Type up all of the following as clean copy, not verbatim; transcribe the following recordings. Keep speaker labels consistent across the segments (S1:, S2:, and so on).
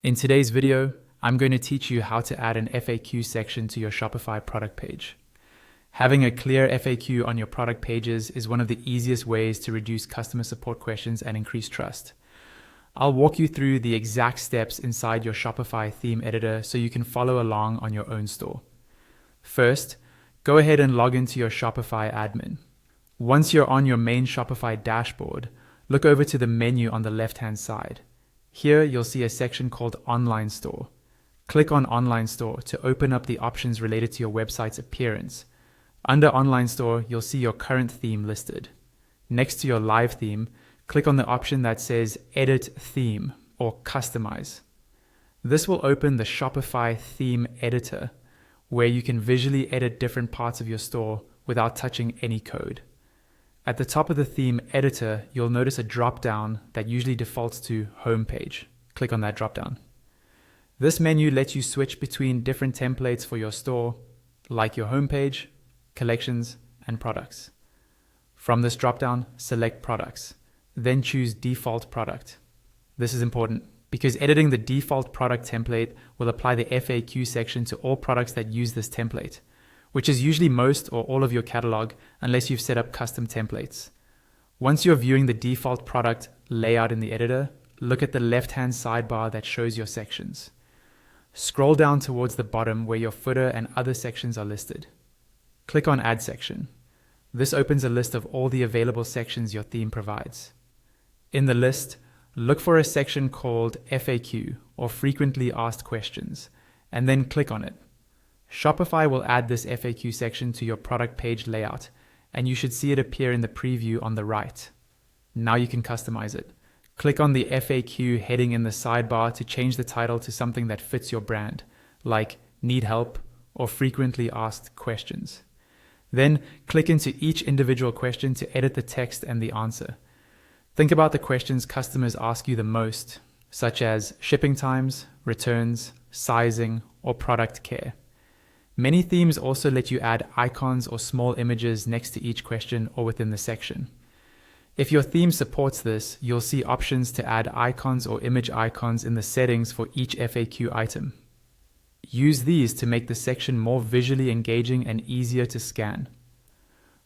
S1: In today's video, I'm going to teach you how to add an FAQ section to your Shopify product page. Having a clear FAQ on your product pages is one of the easiest ways to reduce customer support questions and increase trust. I'll walk you through the exact steps inside your Shopify theme editor so you can follow along on your own store. First, go ahead and log into your Shopify admin. Once you're on your main Shopify dashboard, look over to the menu on the left-hand side. Here, you'll see a section called Online Store. Click on Online Store to open up the options related to your website's appearance. Under Online Store, you'll see your current theme listed. Next to your live theme, click on the option that says Edit Theme or Customize. This will open the Shopify Theme Editor, where you can visually edit different parts of your store without touching any code. At the top of the theme editor, you'll notice a drop-down that usually defaults to Homepage. Click on that drop-down. This menu lets you switch between different templates for your store, like your homepage, collections, and products. From this drop-down, select Products, then choose Default Product. This is important because editing the default product template will apply the FAQ section to all products that use this template, which is usually most or all of your catalog unless you've set up custom templates. Once you're viewing the default product layout in the editor, look at the left-hand sidebar that shows your sections. Scroll down towards the bottom where your footer and other sections are listed. Click on Add Section. This opens a list of all the available sections your theme provides. In the list, look for a section called FAQ or Frequently Asked Questions, and then click on it. Shopify will add this FAQ section to your product page layout, and you should see it appear in the preview on the right. Now you can customize it. Click on the FAQ heading in the sidebar to change the title to something that fits your brand, like Need Help or Frequently Asked Questions. Then click into each individual question to edit the text and the answer. Think about the questions customers ask you the most, such as shipping times, returns, sizing, or product care. Many themes also let you add icons or small images next to each question or within the section. If your theme supports this, you'll see options to add icons or image icons in the settings for each FAQ item. Use these to make the section more visually engaging and easier to scan.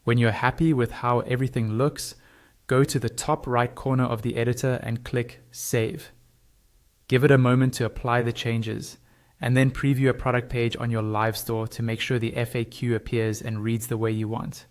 S1: When you're happy with how everything looks, go to the top right corner of the editor and click Save. Give it a moment to apply the changes, and then preview a product page on your live store to make sure the FAQ appears and reads the way you want.